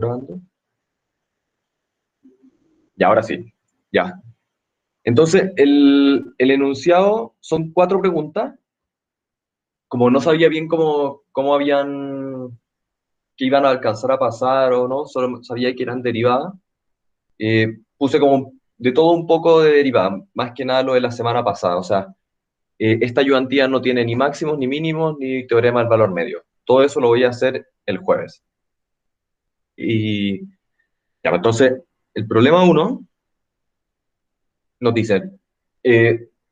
Grabando. Ya, ahora sí. Ya. Entonces, el enunciado son cuatro preguntas. Como no sabía bien cómo habían, que iban a alcanzar a pasar o no, solo sabía que eran derivadas. Puse como de todo un poco de derivada, más que nada lo de la semana pasada. O sea, esta ayudantía no tiene ni máximos, ni mínimos, ni teorema del valor medio. Todo eso lo voy a hacer el jueves. Y ya, entonces, el problema uno nos dice,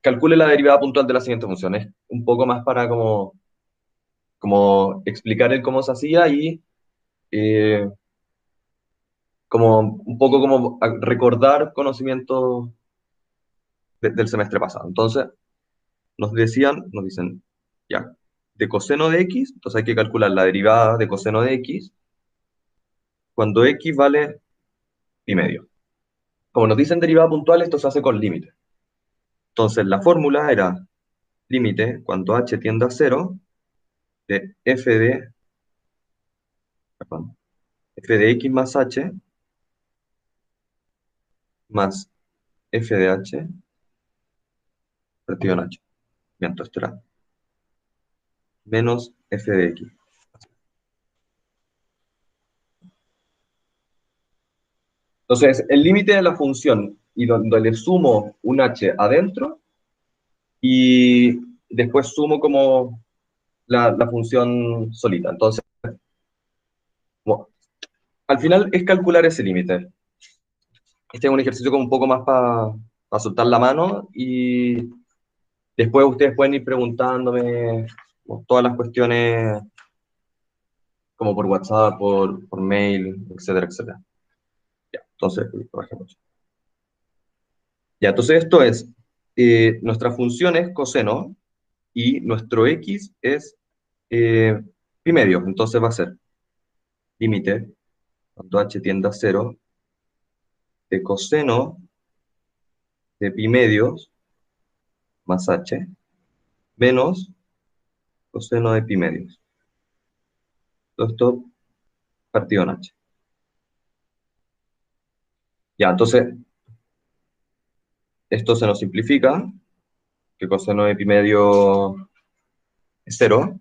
calcule la derivada puntual de la siguiente función. Es un poco más para como explicar el cómo se hacía y eh, como un poco como recordar conocimientos del semestre pasado. Entonces, nos dicen, ya, de coseno de x, entonces hay que calcular la derivada de coseno de x cuando x vale pi medio. Como nos dicen derivada puntual, esto se hace con límite. Entonces, la fórmula era límite cuando h tiende a cero de perdón, f de x más h más f de h partido en h. Bien, entonces esto era menos f de x. Entonces, el límite de la función y donde le sumo un h adentro y después sumo como la función solita. Entonces, bueno, al final es calcular ese límite. Este es un ejercicio como un poco más para soltar la mano y después ustedes pueden ir preguntándome todas las cuestiones como por WhatsApp, por mail, etcétera, etcétera. Ya, entonces, por ejemplo. Ya, entonces esto es, nuestra función es coseno y nuestro x es pi medio. Entonces va a ser límite, cuando h tiende a cero, de coseno de pi medios más h menos coseno de pi medios. Todo esto partido en h. Ya, entonces esto se nos simplifica, que coseno de pi medio es cero,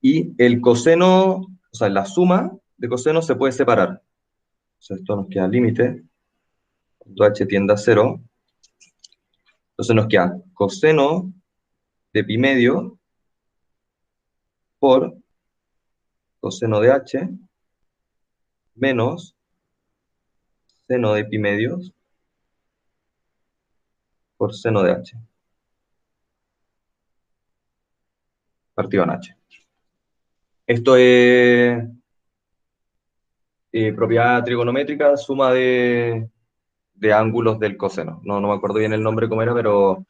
y el coseno, o sea, la suma de coseno se puede separar. Entonces esto nos queda límite, cuando h tiende a cero, entonces nos queda coseno de pi medio por coseno de h menos seno de pi medios por seno de h, partido en h. Esto es propiedad trigonométrica, suma de ángulos del coseno. No me acuerdo bien el nombre cómo era, pero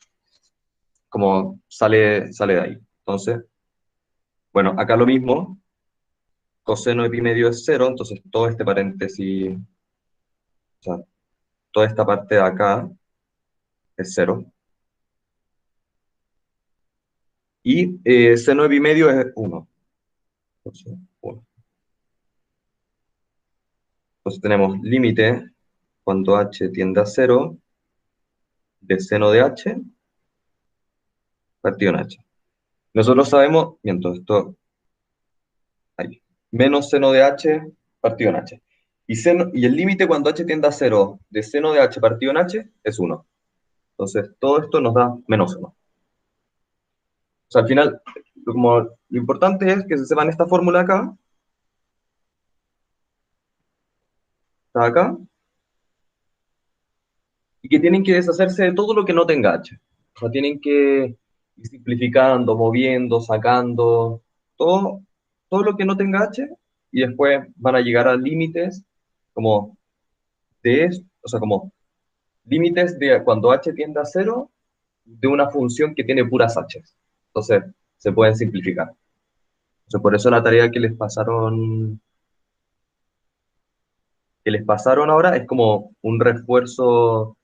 como sale de ahí. Entonces, bueno, acá lo mismo, coseno de pi medio es cero, entonces todo este paréntesis, o sea, toda esta parte de acá es cero. Y seno de pi medio es uno. Entonces, 1. Entonces tenemos límite cuando h tiende a cero de seno de h partido en h. Nosotros sabemos, miento, esto ahí, menos seno de h partido en h. Y el límite cuando h tiende a cero de seno de h partido en h es uno. Entonces todo esto nos da menos uno. O sea, al final, como lo importante es que se sepan esta fórmula acá, está acá, y que tienen que deshacerse de todo lo que no tenga h. O sea, tienen que ir simplificando, moviendo, sacando, todo, todo lo que no tenga h, y después van a llegar a límites como de esto, o sea, como límites de cuando h tiende a cero de una función que tiene puras h. Entonces, se pueden simplificar. Entonces, por eso la tarea que les pasaron ahora es como un refuerzo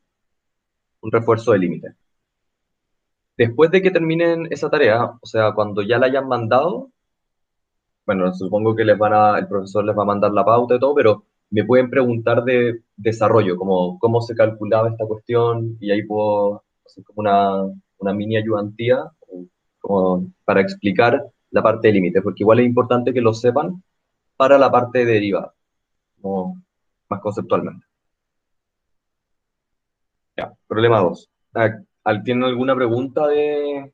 de límite. Después de que terminen esa tarea, o sea, cuando ya la hayan mandado, bueno, supongo que el profesor les va a mandar la pauta y todo, pero me pueden preguntar de desarrollo, como cómo se calculaba esta cuestión, y ahí puedo hacer como una mini ayudantía, como para explicar la parte de límite, porque igual es importante que lo sepan para la parte de derivada, como más conceptualmente. Ya, problema 2. ¿Tienen alguna pregunta de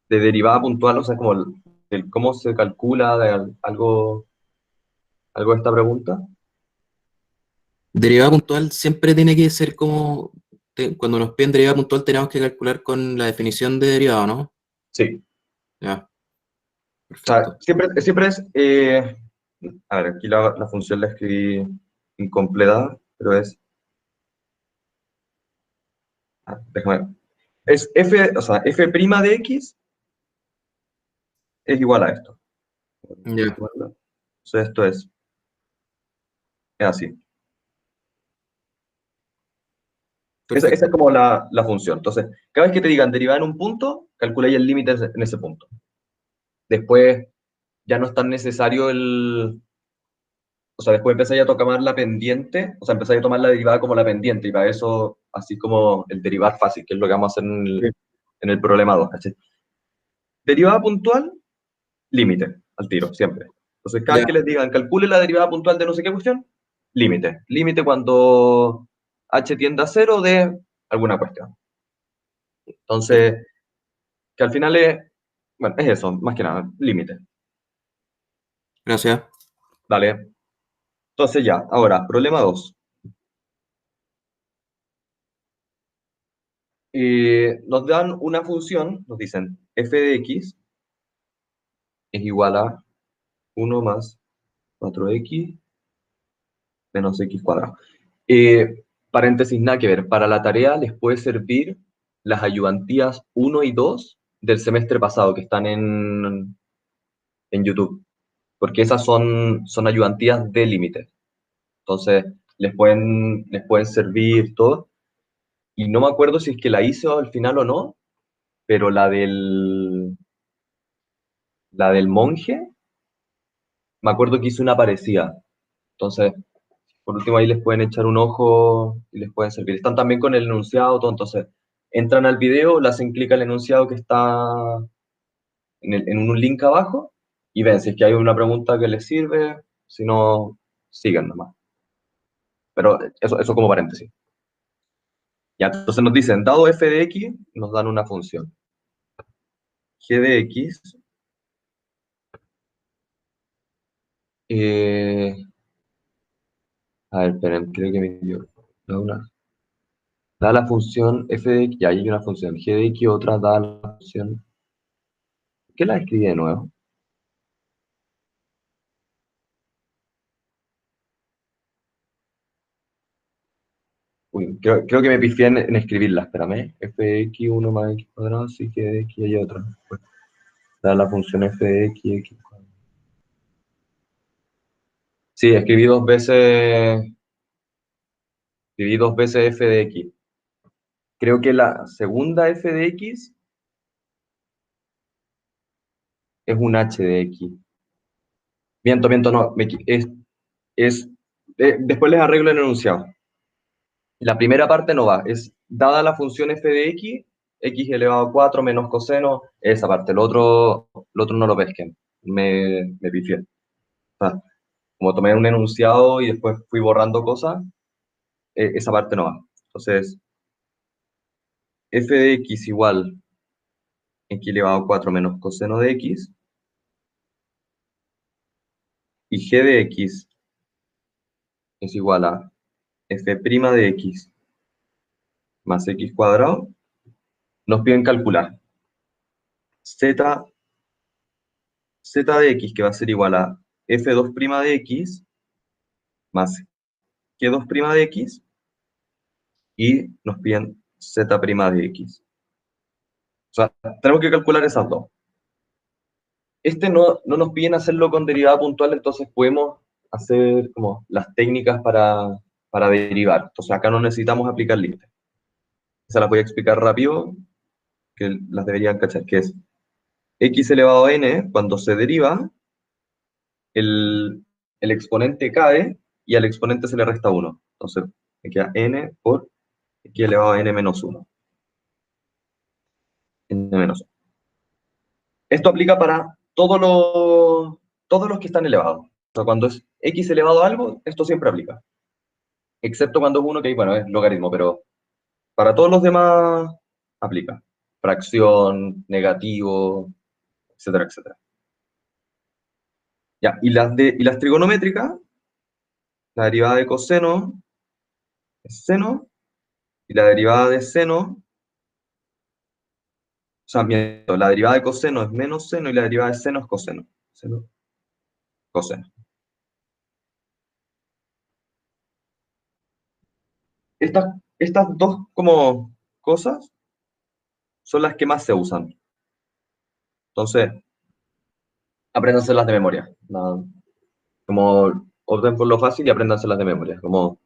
derivada puntual? O sea, como cómo se calcula algo de esta pregunta. Derivada puntual siempre tiene que ser como, cuando nos piden derivada puntual tenemos que calcular con la definición de derivado, ¿no? Sí. Ya, O sea, perfecto. siempre es, a ver, aquí la función la escribí incompleta, pero es, déjame ver. Es f, o sea, f' de x es igual a esto. Ya, O sea, esto es así. Esa es perfecto. como la función. Entonces, cada vez que te digan derivada en un punto, calculáis el límite en ese punto. Después ya no es tan necesario o sea, después empezáis a tomar la pendiente, o sea, empezáis a tomar la derivada como la pendiente, y para eso, así como el derivar fácil, que es lo que vamos a hacer Sí. en el problema 2, ¿cachai? Derivada puntual, límite, al tiro, siempre. Entonces, cada vez Ya, que les digan, calcule la derivada puntual de no sé qué cuestión, límite. Límite cuando h tiende a cero de alguna cuestión. perfecto. Entonces, que al final bueno, es eso, más que nada, límite. Gracias. Vale. Entonces ya, ahora, problema 2. Nos dan una función, nos dicen f de x es igual a 1 más 4x menos x cuadrado. Paréntesis, nada que ver. Para la tarea les puede servir las ayudantías 1 y 2 del semestre pasado que están en YouTube, porque esas son ayudantías de límite. Entonces, les pueden servir todo. Y no me acuerdo si es que la hice al final o no, pero la del monje, me acuerdo que hice una parecida. Entonces, por último, ahí les pueden echar un ojo y les pueden servir. Están también con el enunciado, todo. Entonces, entran al video, le hacen clic al enunciado que está en un link abajo y ven si es que hay una pregunta que les sirve, si no, sigan nomás. Pero eso como paréntesis. Ya, entonces nos dicen, dado f de x, nos dan una función. G de x, eh, a ver, esperen, creo que me dio da la función f de x, ya hay una función g de x, otra da la función, ¿qué la escribí de nuevo? Uy, creo que me pifié en escribirla, espérame. F de x, 1 más x cuadrado, sí que de x hay otra. Pues, da la función f de x, x cuadrado. Sí, escribí dos veces f de x. Creo que la segunda f de x es un h de x. Miento, miento, no. Es, después les arreglo el enunciado. La primera parte no va. Es dada la función f de x, x elevado a 4 menos coseno, esa parte. Lo otro no lo pesquen. Me pifié. O sea, como tomé un enunciado y después fui borrando cosas, esa parte no va. Entonces, f de x igual x elevado a 4 menos coseno de x, y g de x es igual a f' de x más x cuadrado. Nos piden calcular z, z de x, que va a ser igual a f2' de x más g2' de x, y nos piden z' de x. O sea, tenemos que calcular esas dos. No nos piden hacerlo con derivada puntual, entonces podemos hacer como las técnicas para derivar. Entonces acá no necesitamos aplicar límites. Se las voy a explicar rápido, que las deberían cachar, que es x elevado a n, cuando se deriva, el exponente cae y al exponente se le resta 1. Entonces, me queda n por x elevado a n menos 1. N menos 1. Esto aplica para todos los que están elevados. O sea, cuando es x elevado a algo, esto siempre aplica. Excepto cuando es uno que, bueno, es logaritmo, pero para todos los demás aplica. Fracción, negativo, etcétera, etcétera. Ya, y las trigonométricas, la derivada de coseno es seno, y la derivada de seno, o sea, miento, la derivada de coseno es menos seno y la derivada de seno es coseno. Seno, coseno. Estas, estas dos como cosas son las que más se usan. Entonces, apréndanselas de memoria. Como opten por lo fácil y apréndanselas de memoria. Como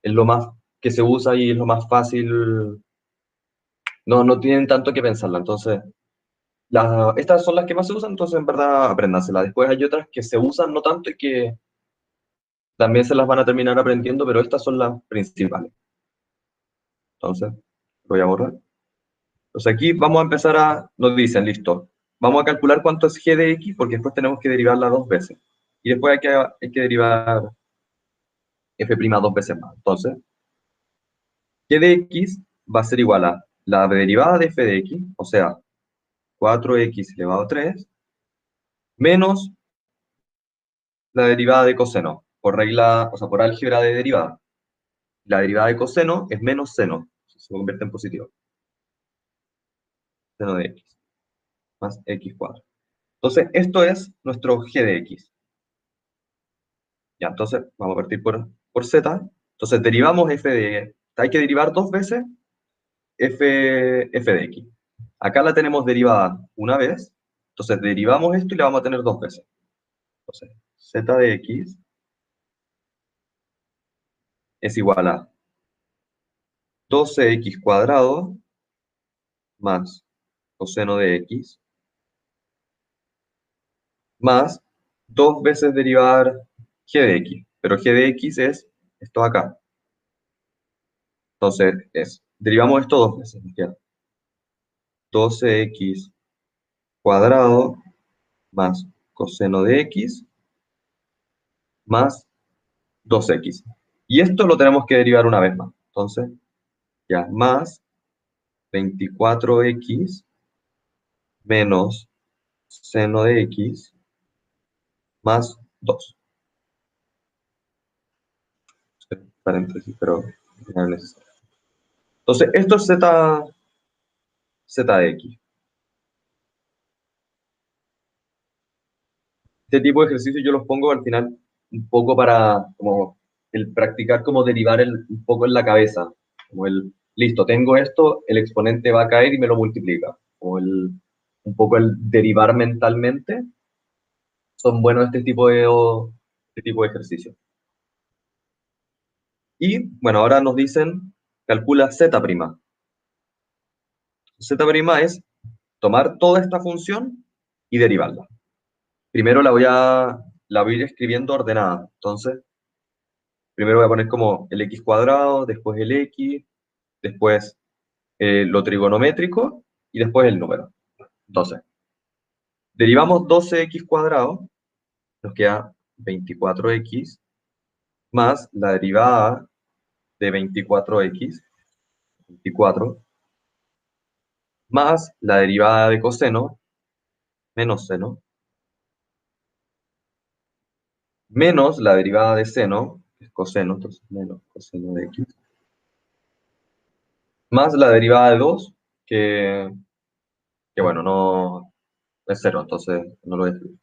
es lo más que se usa y es lo más fácil. No tienen tanto que pensarla. Entonces, estas son las que más se usan, entonces en verdad apréndanselas. Después hay otras que se usan no tanto y que también se las van a terminar aprendiendo, pero estas son las principales. Entonces, voy a borrar. Entonces aquí vamos a empezar nos dicen, listo, vamos a calcular cuánto es g de x, porque después tenemos que derivarla dos veces. Y después hay que derivar f' dos veces más. Entonces, g de x va a ser igual a la derivada de f de x, o sea, 4x elevado a 3, menos la derivada de coseno, por regla, o sea, por álgebra de derivada. La derivada de coseno es menos seno, se convierte en positivo. Seno de x, más x cuadrado. Entonces, esto es nuestro g de x. Ya, entonces, vamos a partir por z. Entonces, derivamos hay que derivar dos veces f de x. Acá la tenemos derivada una vez, entonces derivamos esto y la vamos a tener dos veces. Entonces, z de x es igual a 12x cuadrado más coseno de x más dos veces derivar g de x, pero g de x es esto acá. Entonces, derivamos esto dos veces, nos queda 12x cuadrado más coseno de x más 2x. Y esto lo tenemos que derivar una vez más. Entonces, ya, más 24x menos seno de x más 2. Paréntesis, pero no es necesario. Entonces, esto es z de x. Este tipo de ejercicios yo los pongo al final un poco para como el practicar como derivar un poco en la cabeza. Como listo, tengo esto, el exponente va a caer y me lo multiplica. Un poco el derivar mentalmente. Son buenos este tipo de ejercicios. Y bueno, ahora nos dicen, calcula z'. Z' es tomar toda esta función y derivarla. Primero la voy a ir escribiendo ordenada. Entonces, primero voy a poner como el x cuadrado, después el x, después lo trigonométrico y después el número. Entonces, derivamos 12x cuadrado, nos queda 24x, más la derivada de 24x, 24, más la derivada de coseno, menos seno, menos la derivada de seno, que es coseno, entonces menos coseno de x, más la derivada de 2, que bueno, no es cero, entonces no lo voy a escribir.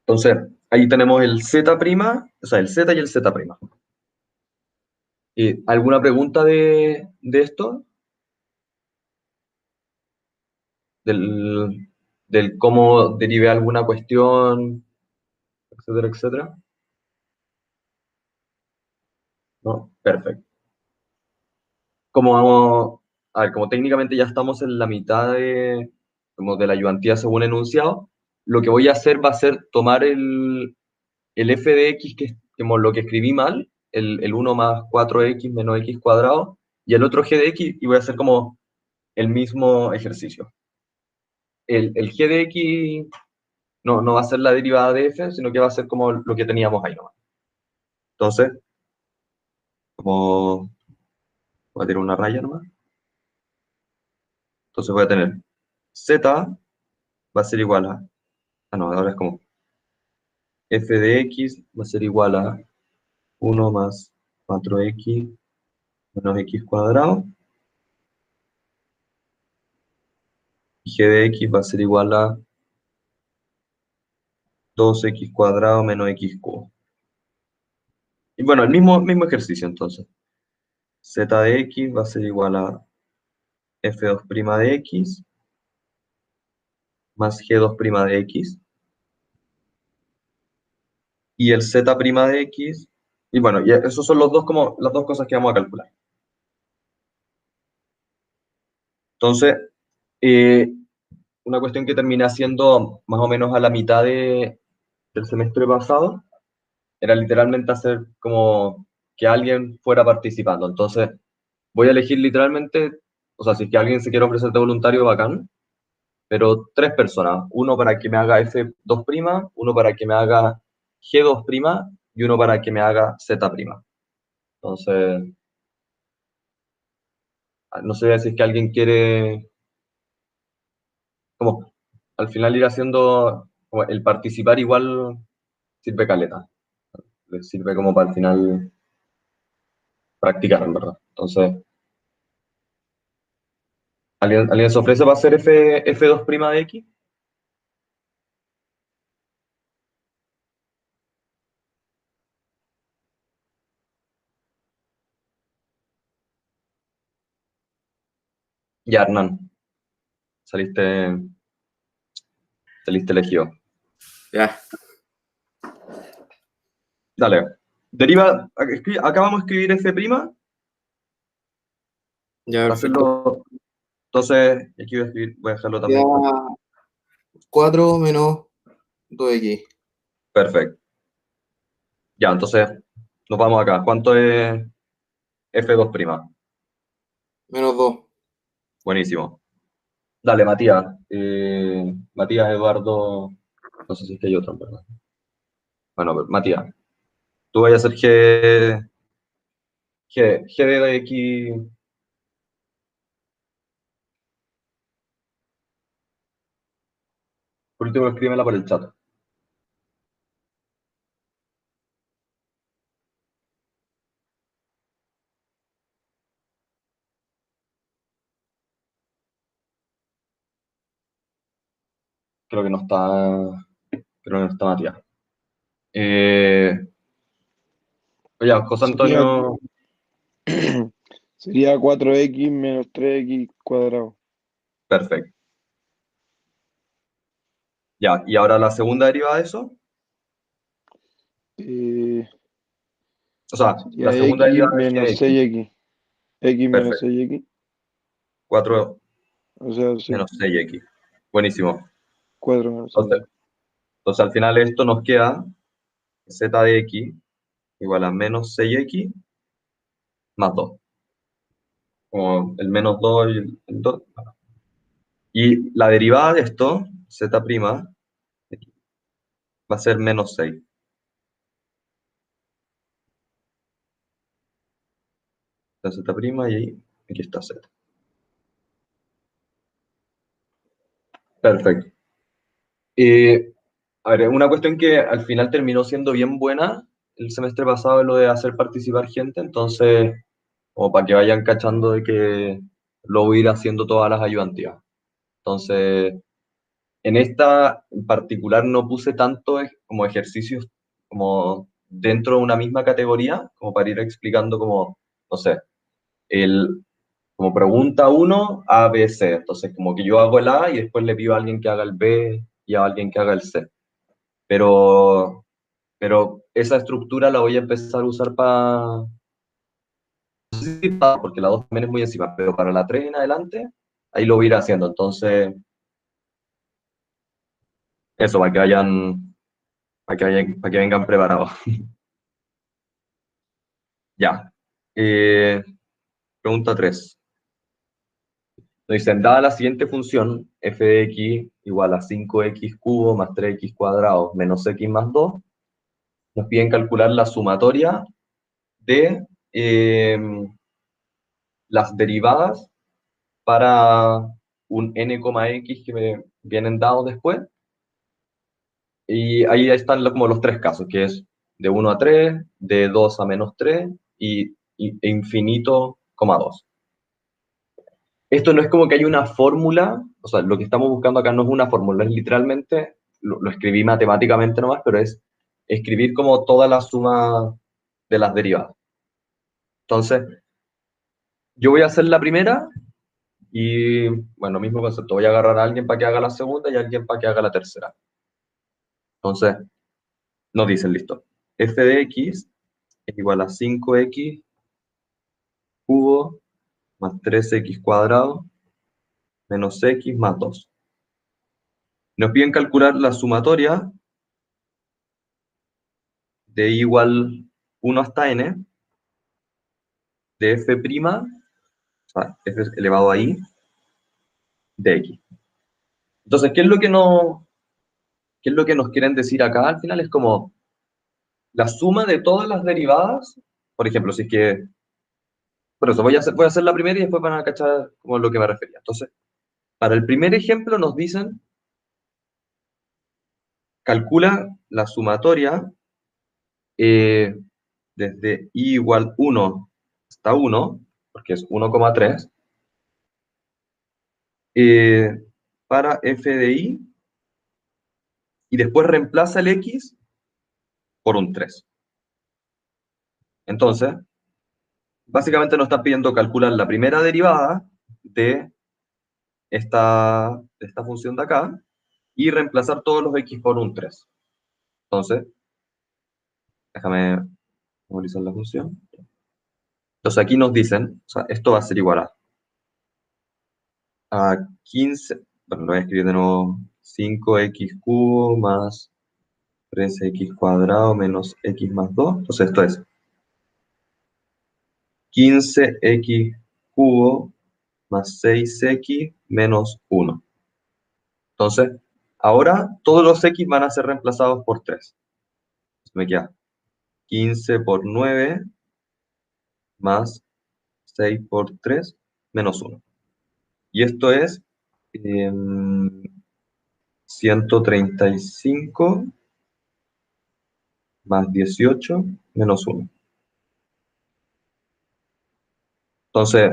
Entonces, ahí tenemos el z', o sea, el z y el z'. ¿Alguna pregunta de esto? Del cómo derive alguna cuestión, etcétera, etcétera. ¿No? Perfecto. a ver, como técnicamente ya estamos en la mitad como de la ayudantía según enunciado, lo que voy a hacer va a ser tomar el f de x, que es como lo que escribí mal, el 1 más 4x menos x cuadrado, y el otro g de x, y voy a hacer como el mismo ejercicio. El g de x no va a ser la derivada de f, sino que va a ser como lo que teníamos ahí nomás. Entonces, como voy a tirar una raya nomás. Entonces voy a tener z va a ser igual a... Ah, no, ahora es como f de x va a ser igual a 1 más 4x menos x cuadrado. Y g de x va a ser igual a 2x cuadrado menos x cubo. Y bueno, el mismo ejercicio entonces. Z de x va a ser igual a f2' de x más g2' de x. Y el z' de x. Y bueno, y esos son como las dos cosas que vamos a calcular. Entonces, eh, una cuestión que terminé haciendo más o menos a la mitad del semestre pasado era literalmente hacer como que alguien fuera participando. Entonces, voy a elegir literalmente, o sea, si es que alguien se quiere ofrecer de voluntario, bacán, pero 3 personas. Uno para que me haga F2', uno para que me haga G2' y uno para que me haga Z'. Entonces, no sé si es que alguien quiere, como, al final ir haciendo, como el participar igual sirve caleta. Les sirve como para al final practicar, en verdad. Entonces, ¿alguien se ofrece para hacer F2' de X? Ya, Hernán, saliste, saliste elegido. Ya, Dale. Deriva, acá vamos a escribir F', ya, va a perfecto. hacerlo, entonces, aquí voy a dejarlo Ya también. 4 menos 2x. Perfecto. Ya, entonces, nos vamos acá. ¿Cuánto es F2'? Menos 2. Buenísimo. Dale, Matías. Matías Eduardo, no sé si es que hay otro, en verdad. Bueno, pero, Matías, tú vas a hacer G de X. Por último, escríbela por el chat. Creo que no está, creo que no está Matías. Eh, Oye, José Sería, Antonio, sería 4x menos 3x cuadrado. perfecto. Ya, y ahora la segunda derivada de eso. Eh, O sea, sería la segunda x derivada de g de menos x. 6x. X menos Perfecto. 6x. 4 O sea, sí, menos 6x. Buenísimo. 4 menos Entonces, 6x. entonces al final esto nos queda z de x igual a menos 6x más 2. Como el menos 2 y el 2. Y la derivada de esto, z' va a ser menos 6. La z' y ahí, aquí está z. Perfecto. A ver, una cuestión que al final terminó siendo bien buena el semestre pasado es lo de hacer participar gente, entonces, como para que vayan cachando de que lo voy a ir haciendo todas las ayudantías. Entonces, en esta en particular no puse tanto como ejercicios como dentro de una misma categoría, como para ir explicando como, no sé, el, como pregunta uno A, B, C. Entonces, como que yo hago el A y después le pido a alguien que haga el B y a alguien que haga el C. Pero esa estructura la voy a empezar a usar para sí, porque la 2 también es muy encima, pero para la 3 en adelante, ahí lo voy a ir haciendo. Entonces, eso, para que vengan preparados. Ya. Pregunta 3. Nos dicen, dada la siguiente función, f de x igual a 5x cubo más 3x cuadrado menos x más 2, nos piden calcular la sumatoria de las derivadas para un n, x que me vienen dados después. Y ahí están como los tres casos, que es de 1 a 3, de 2 a menos 3 e infinito, 2. Esto no es como que hay una fórmula, o sea, lo que estamos buscando acá no es una fórmula, es literalmente, lo escribí matemáticamente nomás, pero es escribir como toda la suma de las derivadas. Entonces, yo voy a hacer la primera y, bueno, mismo concepto, voy a agarrar a alguien para que haga la segunda y a alguien para que haga la tercera. Entonces, nos dicen, listo, f de x es igual a 5x cubo más 3x cuadrado menos x más 2. Nos piden calcular la sumatoria de i igual 1 hasta n de f', o sea, f elevado a i, de x. Entonces, ¿qué es lo que nos quieren decir acá? Al final es como la suma de todas las derivadas, por ejemplo, si es que, por eso voy a hacer la primera y después van a cachar como lo que me refería. Entonces, para el primer ejemplo nos dicen, calcula la sumatoria desde i igual 1 hasta 1, porque es 1,3, para f de i, y después reemplaza el x por un 3. Entonces, básicamente nos está pidiendo calcular la primera derivada de esta función de acá y reemplazar todos los x por un 3. Entonces, déjame memorizar la función. Entonces aquí nos dicen, o sea, esto va a ser igual a 15, bueno, lo voy a escribir de nuevo, 5x cubo más 3x cuadrado menos x más 2. Entonces esto es 15x cubo más 6x menos 1. Entonces, ahora todos los x van a ser reemplazados por 3. Me queda 15 por 9 más 6 por 3 menos 1. Y esto es 135 más 18 menos 1. Entonces,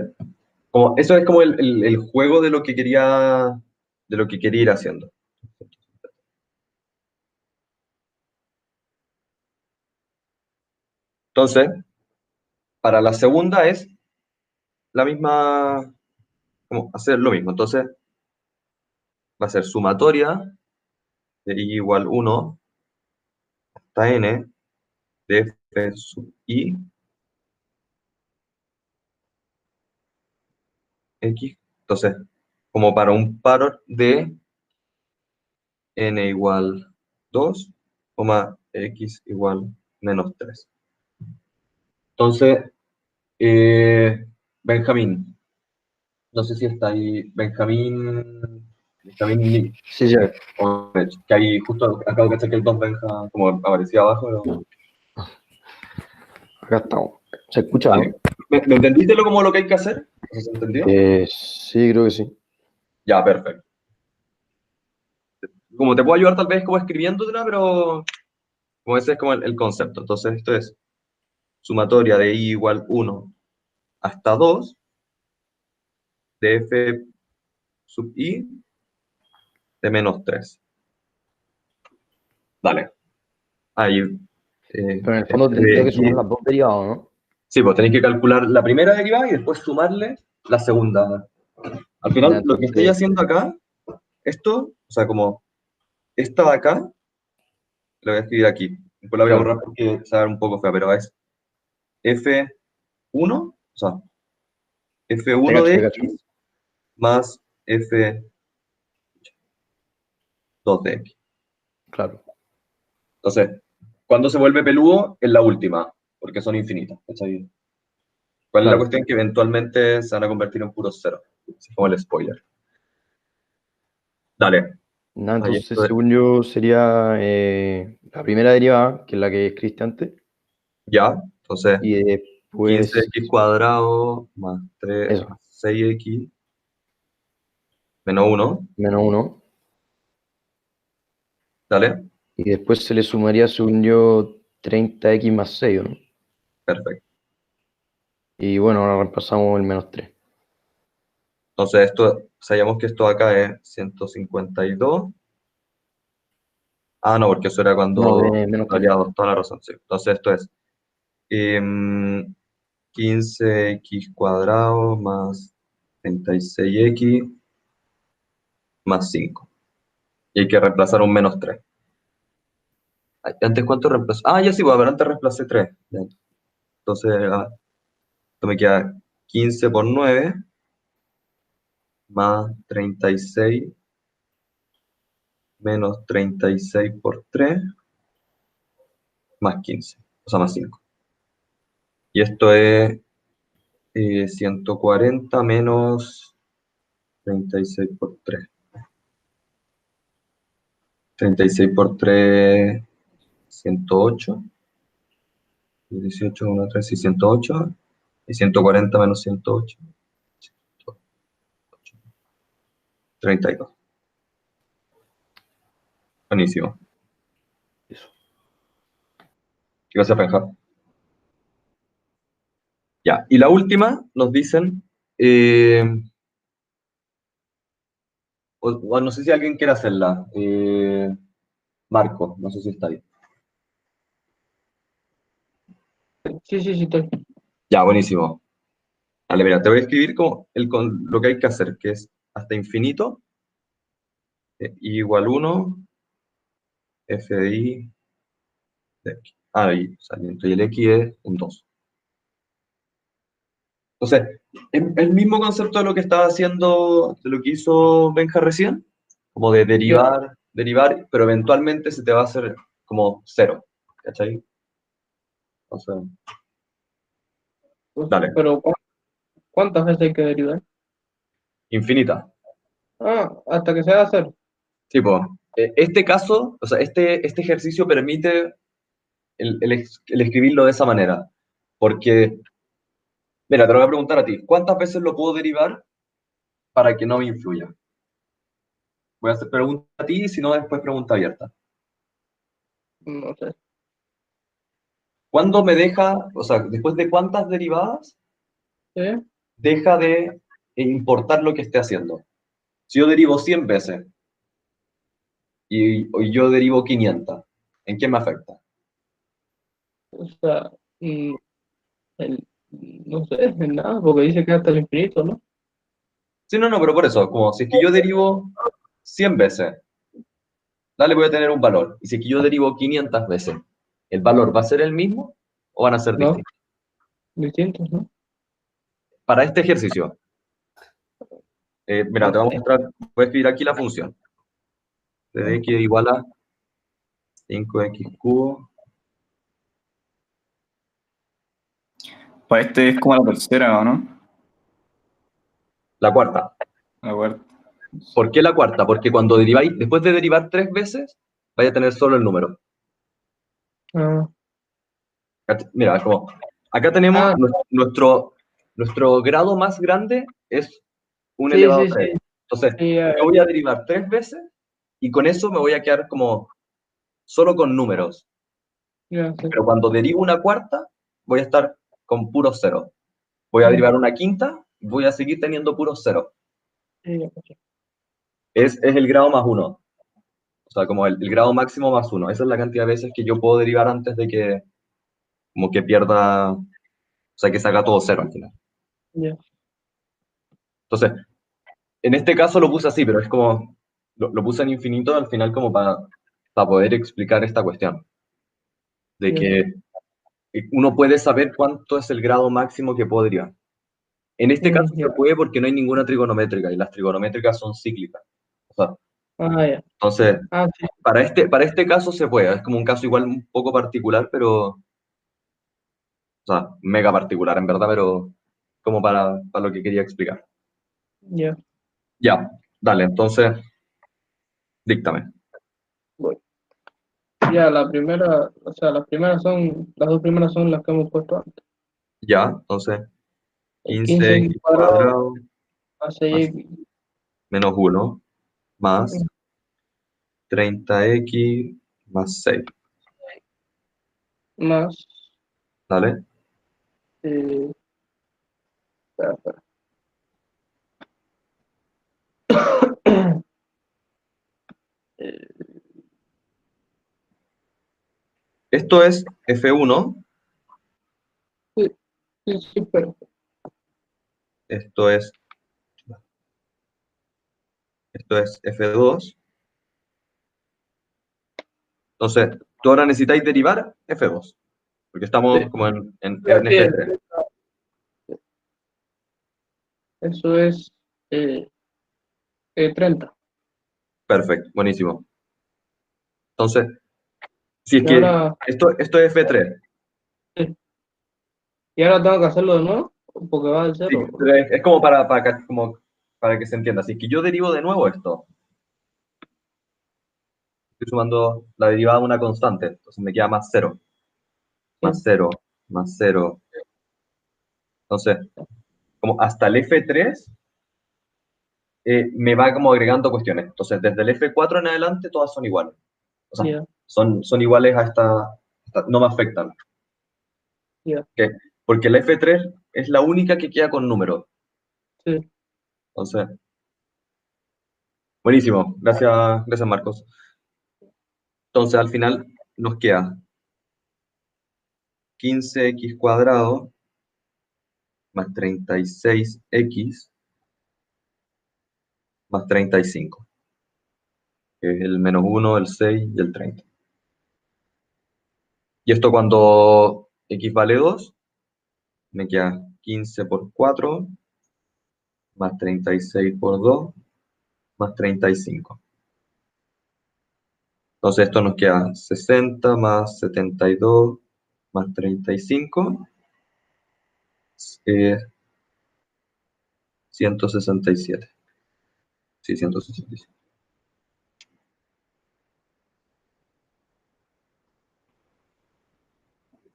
eso es como el juego de lo que quería ir haciendo. Entonces, para la segunda es la misma, como hacer lo mismo. Entonces, va a ser sumatoria de i igual 1 hasta n de f sub i x. Entonces, como para un par de n igual 2, x igual menos 3. Entonces, Benjamín, no sé si está ahí, Benjamín, Sí, ya. que ahí justo acabo de cachar que el 2 Benja, como aparecía abajo, pero... Acá estamos. ¿Se escucha, no? ¿Me entendiste como lo que hay que hacer? ¿No se entendió? Sí, creo que sí. Ya, perfecto. Como te puedo ayudar tal vez como escribiéndotela, pero como ese es como el concepto. Entonces esto es sumatoria de i igual 1 hasta 2 de f sub i de menos 3. Dale. Ahí. Pero en el fondo f tendría de que sumar i. las dos derivadas, ¿no? Sí, pues tenéis que calcular la primera derivada y después sumarle la segunda. Al Ya, final, lo que estoy entonces, haciendo acá, esto, o sea, como esta de acá, lo voy a escribir aquí. Después la voy a claro, borrar porque se va a ver un poco fea, pero es F1 O sea, Te F1 cacho, de te cacho. X más F2 de X. Claro, Entonces, cuando se vuelve peludo, es la última, porque son infinitas. ¿Cachai? ¿Cuál es la claro. cuestión? Que eventualmente se van a convertir en puros cero. Así como el spoiler. Dale. Nada, Ahí entonces, esto es- según yo, sería la primera derivada, que es la que escribiste antes, Ya. Entonces, y después 15x cuadrado más 3 eso, más 6x menos 1. -1. Dale. Y después se le sumaría, según yo, 30x más 6, ¿o no? Perfecto. Y bueno, ahora reemplazamos el -3. Entonces, esto, sabíamos que esto acá es 152. Ah, no, porque eso era No, cuando de -3. había dado toda la razón. Sí. Entonces, esto es em, 15x cuadrado más 36x más 5. Y hay que reemplazar un -3. Ay, ¿antes cuánto reemplazó? Ah, ya sí, pues, a ver, antes reemplacé 3. Ya. Entonces, esto me queda 15 por 9 más 36 menos 36 por 3 más 15, o sea, más 5. Y esto es 140 menos 36 por 3. 36 por 3, 108. Y 18, 1, 3, y 108. Y 140 menos 108, 32. Buenísimo. Eso. ¿Qué vas a pensar? Ya. Y la última nos dicen, o no sé si alguien quiere hacerla. Marco, no sé si está ahí. Sí, sí, sí, estoy. Ya, buenísimo. Vale, mira, te voy a escribir con lo que hay que hacer, que es hasta infinito, y igual 1, f de i de x. Ah, y saliendo, y el x es un 2. Entonces, es el mismo concepto de lo que estaba haciendo, de lo que hizo Benja recién, como de Ya. derivar, pero eventualmente se te va a hacer como cero, ¿cachai? Entonces, Pues, dale, pero ¿cuántas veces hay que derivar? infinita. Ah, hasta que sea cero. Tipo, este caso, o sea, este ejercicio permite el escribirlo de esa manera, porque, mira, te lo voy a preguntar a ti, ¿cuántas veces lo puedo derivar para que no me influya? Voy a hacer pregunta a ti, y si no, después pregunta abierta. No sé. ¿Cuándo me deja, o sea, después de cuántas derivadas, ¿Sí? deja de importar lo que esté haciendo? Si yo derivo 100 veces y yo derivo 500, ¿en qué me afecta? O sea, mm, no sé, en nada, porque dice que hasta el infinito, ¿no? Sí, no, no, pero por eso, como si es que yo derivo 100 veces, dale, voy a tener un valor. Y si es que yo derivo 500 veces, ¿el valor va a ser el mismo o van a ser No, distintos? distintos, ¿no? Para este ejercicio, mira, No te vamos a sé. mostrar, voy a escribir aquí la función. De x igual a 5x cubo. Pues este es como la tercera, ¿o no? La cuarta. La cuarta. ¿Por qué la cuarta? Porque cuando deriváis, después de derivar 3 veces, vais a tener solo el número. Ah, Mira, como, acá tenemos ah, nuestro grado más grande es un sí, elevado a sí, 3. sí. Entonces, Sí, yo voy a derivar 3 veces y con eso me voy a quedar como solo con números. ya sé. Pero cuando derivo una cuarta, voy a estar con puros ceros. Voy a Ya, derivar una quinta, voy a seguir teniendo puros ceros. sí, ya sé. Es el grado más uno. O sea, como el grado máximo más uno. Esa es la cantidad de veces que yo puedo derivar antes de que como que pierda, o sea, que se haga todo cero al final. Ya, Entonces, en este caso lo puse así, pero es como, lo puse en infinito al final como para poder explicar esta cuestión, de ya. que uno puede saber cuánto es el grado máximo que puedo derivar. En este caso Ya. se puede porque no hay ninguna trigonométrica y las trigonométricas son cíclicas. O sea, Ah, ya. entonces, Ah, sí. para este caso se puede. Es como un caso igual un poco particular, pero, o sea, mega particular en verdad, pero como para lo que quería explicar. Ya. Ya, dale, entonces, díctame. Voy. Ya, la primera, o sea, las dos primeras son las que hemos puesto antes. Ya, entonces, El 15 15x cuadrado cuadrado a más 6x menos 1 más 30x más 6. más, ¿Dale? eh, espera. Eh, Esto es F1, sí, sí, sí, esto es, esto es F2. Entonces, tú ahora necesitáis derivar F2, porque estamos sí, como en sí, F3. eso es eh, 30. Perfecto, buenísimo. Entonces, si es Y que ahora, esto es F3, sí. Y ahora tengo que hacerlo de nuevo, porque va del sí, cero. pero es como como para que se entienda. Si es que yo derivo de nuevo esto, estoy sumando la derivada de una constante, entonces me queda más 0, más Sí, 0, más 0. Entonces, como hasta el F3 me va como agregando cuestiones. Entonces, desde el F4 en adelante todas son iguales. O sea, ya, son iguales a no me afectan. ya, ¿Qué? Porque la F3 es la única que queda con números. sí. Entonces, buenísimo. Gracias Marcos. Entonces, al final nos queda 15x cuadrado más 36x más 35, que es el menos 1, el 6 y el 30. Y esto cuando x vale 2, me queda 15 por 4 más 36 por 2 más 35. Entonces esto nos queda 60 más 72 más 35, es 167. Sí, 167.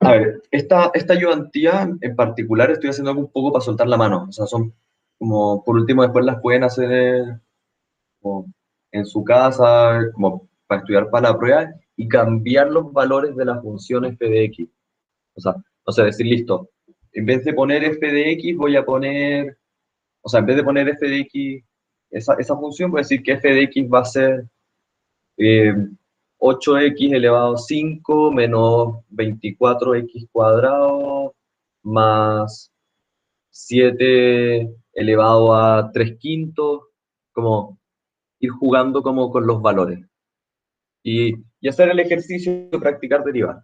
A ver, esta ayudantía en particular estoy haciendo algo un poco para soltar la mano. O sea, son como, por último, después las pueden hacer como en su casa, como para estudiar para la prueba y cambiar los valores de la función f de x. O sea, no sé, decir, listo, en vez de poner f de x voy a poner, o sea, en vez de poner f de x, esa función, voy a decir que f de x va a ser eh, 8x elevado a 5 menos 24x cuadrado más 7 elevado a 3 quintos, como ir jugando como con los valores y hacer el ejercicio de practicar derivar.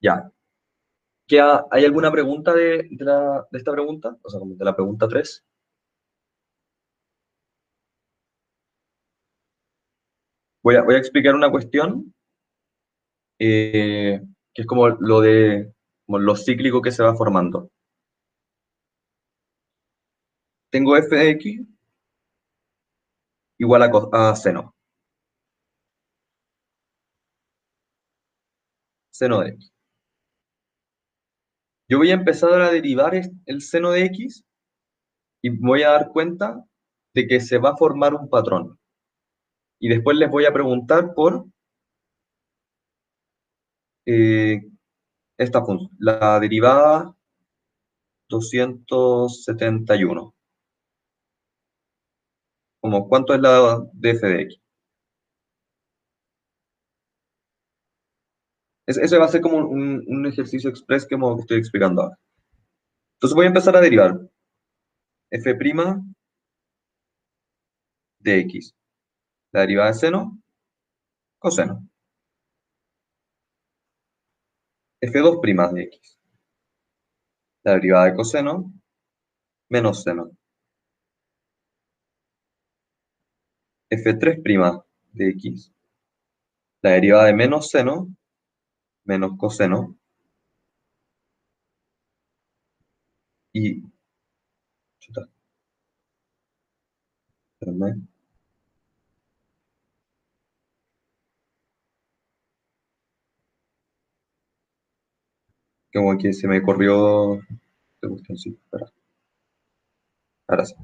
Ya. ¿Hay alguna pregunta de esta pregunta? O sea, como de la pregunta 3. Voy a explicar una cuestión que es como como lo cíclico que se va formando. Tengo f de x igual a seno. Seno de x. Yo voy a empezar a derivar el seno de x y me voy a dar cuenta de que se va a formar un patrón. Y después les voy a preguntar por eh, esta función, la derivada 271. Como, ¿cuánto es la de f de x? Ese va a ser como un ejercicio express que estoy explicando ahora. Entonces voy a empezar a derivar f' de x. La derivada de seno, coseno. F2' de x. la derivada de coseno, menos seno. F3' de x, la derivada de menos seno, menos coseno, y... chuta, espérame. Como que se me corrió... esta cuestioncita, espera. Ahora sí.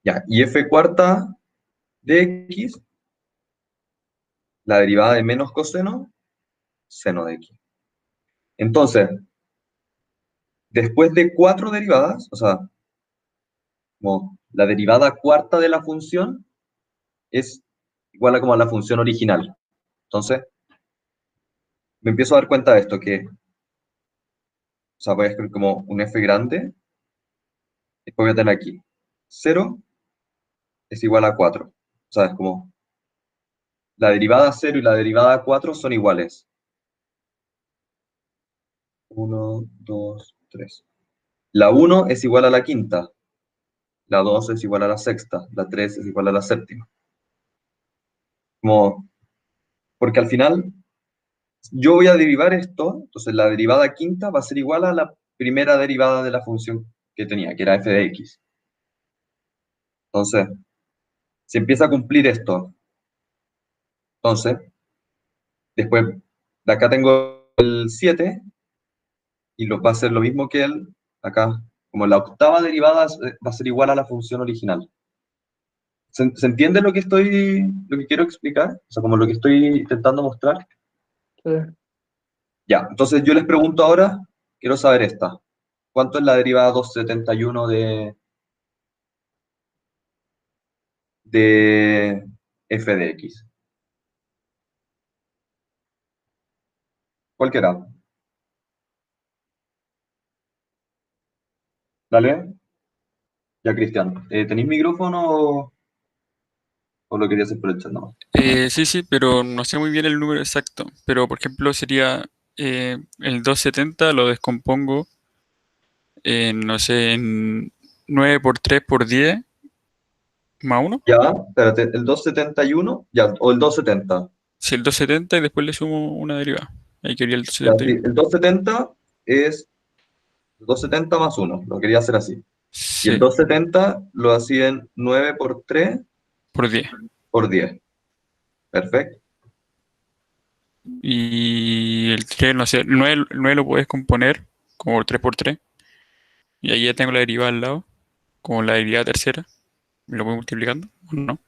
Ya, y f4 de x, la derivada de menos coseno, seno de x. Entonces, después de 4 derivadas, o sea, como la derivada cuarta de la función es igual a como a la función original. Entonces, me empiezo a dar cuenta de esto, que, o sea, voy a escribir como un f grande, después voy a tener aquí 0 es igual a 4. O sea, es como la derivada 0 y la derivada 4 son iguales. 1, 2, 3. La 1 es igual a la quinta, la 2 es igual a la sexta, la 3 es igual a la séptima. Como, porque al final yo voy a derivar esto, entonces la derivada quinta va a ser igual a la primera derivada de la función que tenía, que era f de x. Entonces, se empieza a cumplir esto. Entonces, después, de acá tengo el 7, y va a ser lo mismo que el, acá, como la octava derivada va a ser igual a la función original. ¿Se entiende lo lo que quiero explicar? O sea, como lo que estoy intentando mostrar. Sí. Ya, entonces yo les pregunto ahora, quiero saber esta. ¿Cuánto es la derivada 271 de f de x? Cualquiera. Dale. Ya, Cristian. ¿Tenéis micrófono o lo querías hacer por el chat nomás? Sí, sí, pero no sé muy bien el número exacto. Pero, por ejemplo, sería el 270 lo descompongo en, no sé, en 9 por 3 por 10 más 1. Ya, espérate, el 271, ya, o el 270. Si el 270 y después le sumo una derivada. Ahí quería el Ya, sí, 271. el 270 es 270 más 1, lo quería hacer así. Y el Sí, 270 lo hacía en 9 por 3 por 10. por 10. Perfecto. Y el 3, no sé, el 9 lo puedes componer como 3 por 3. Y ahí ya tengo la derivada al lado, como la derivada tercera. Me lo voy multiplicando, ¿o no?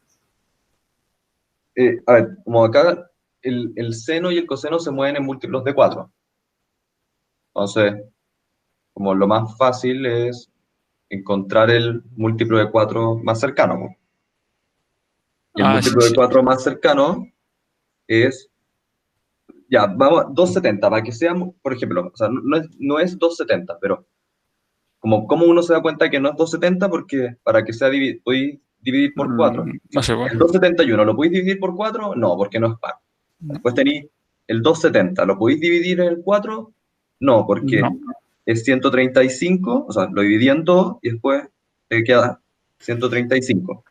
A ver, como acá el seno y el coseno se mueven en múltiplos de 4. Entonces, como lo más fácil es encontrar el múltiplo de 4 más cercano, po. Y el Ah, sí, múltiplo de sí. 4 más cercano es, ya, vamos, 270, para que sea, por ejemplo, o sea, no es 270, pero ¿cómo uno se da cuenta que no es 270? Porque para que sea podéis dividir por 4. No sé, pues. El 271, ¿lo podéis dividir por 4? No, porque no es par. No. Después tenéis el 270, ¿lo podéis dividir en 4? No, porque No. es 135, o sea, lo dividí en 2 y después te queda 135.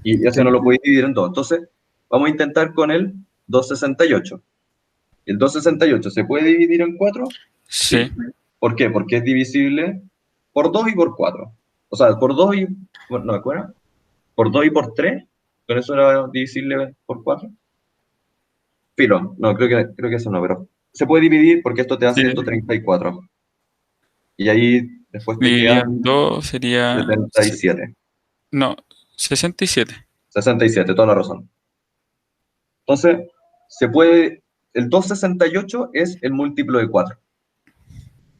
Y ese no lo podéis dividir en 2. Entonces, vamos a intentar con el 268. ¿El 268 se puede dividir en 4? Sí. ¿Por qué? Porque es divisible por 2 y por 4. O sea, por 2 y... bueno, no me acuerdo. Por 2 y por 3. Con eso era divisible por 4. Filo, no, creo que eso no, pero se puede dividir porque esto te da Sí. 134. Y ahí después te Dividido quedan en 2 sería. 77. No, 67. 67, toda la razón. Entonces, el 268 es el múltiplo de 4.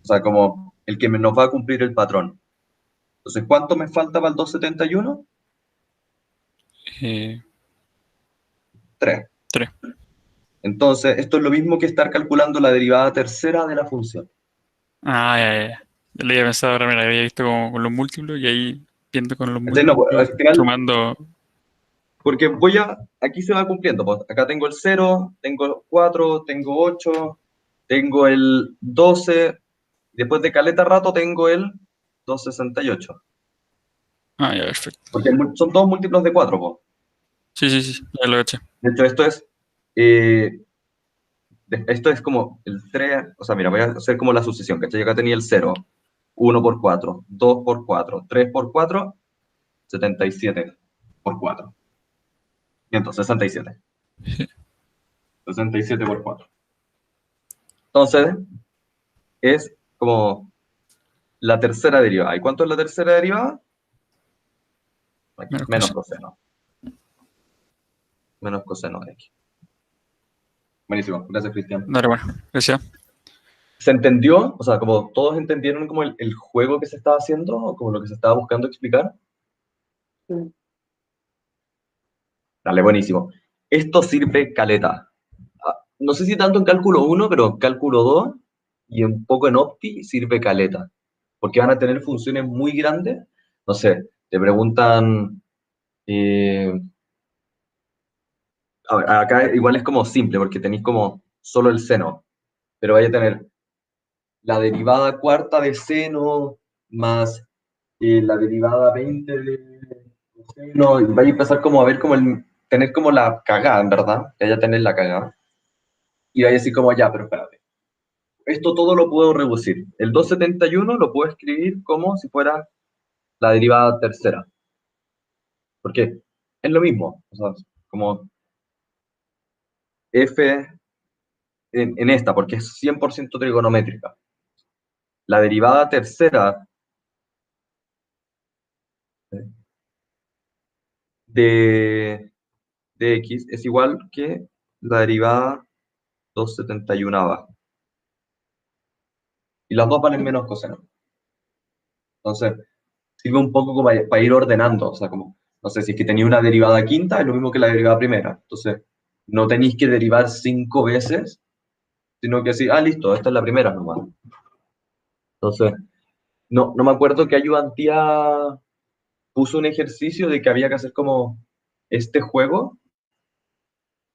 O sea, como el que nos va a cumplir el patrón. Entonces, ¿cuánto me falta para el 271? Eh, 3. 3. Entonces, esto es lo mismo que estar calculando la derivada tercera de la función. Ah, ya, ya, ya. Yo le había pensado, ahora me la había visto como con los múltiplos y ahí viendo con los Entonces, no, múltiplos, al final, sumando. Porque aquí se va cumpliendo, pues. Acá tengo el 0, tengo el 4, tengo 8, tengo el 12, después de caleta rato tengo el 268. Ah, ya, perfecto. Porque son todos múltiplos de 4, pues. Sí, ya lo caché. De hecho, esto es como el 3, o sea, mira, voy a hacer como la sucesión, ¿cachai? Acá tenía el 0, 1 por 4, 2 por 4, 3 por 4, 77 por 4. Y entonces 67. 67 por 4. Entonces, es como la tercera derivada. ¿Y cuánto es la tercera derivada? Aquí, menos coseno. Menos coseno de x. Buenísimo. Gracias, Cristian. Dale, bueno, gracias. ¿Se entendió? O sea, como todos entendieron como el juego que se estaba haciendo o como lo que se estaba buscando explicar. Sí. Dale, buenísimo. Esto sirve caleta. No sé si tanto en cálculo 1, pero en cálculo 2 y un poco en Opti sirve caleta. Porque van a tener funciones muy grandes. No sé, te preguntan... a ver, acá igual es como simple, porque tenéis como solo el seno. Pero vaya a tener la derivada cuarta de seno más la derivada 20 de coseno. Y vaya a empezar como a ver como tener como la cagada, en verdad. Que haya tener la cagada. Y vaya a decir como, ya, pero espérate. Esto todo lo puedo reducir. El 271 lo puedo escribir como si fuera la derivada tercera. Porque es lo mismo. O sea, como f en esta, porque es 100% trigonométrica. La derivada tercera de x es igual que la derivada 271 y las dos valen menos coseno. Entonces, sirve un poco como para ir ordenando. O sea, como, no sé, si es que tenía una derivada quinta, es lo mismo que la derivada primera. Entonces, no tenéis que derivar 5 veces, sino que así, listo, esta es la primera nomás. Entonces, no me acuerdo que ayudantía puso un ejercicio de que había que hacer como este juego,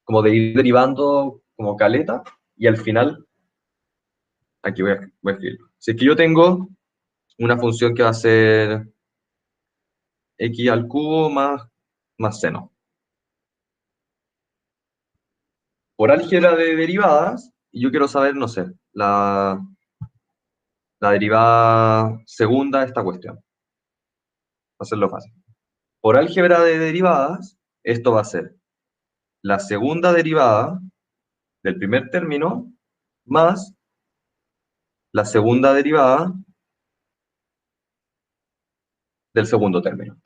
como de ir derivando como caleta, y al final, aquí voy a escribirlo. Si es que yo tengo una función que va a ser x al cubo más seno. Por álgebra de derivadas, y yo quiero saber, no sé, la derivada segunda de esta cuestión. Va a hacerlo fácil. Por álgebra de derivadas, esto va a ser la segunda derivada del primer término más la segunda derivada del segundo término.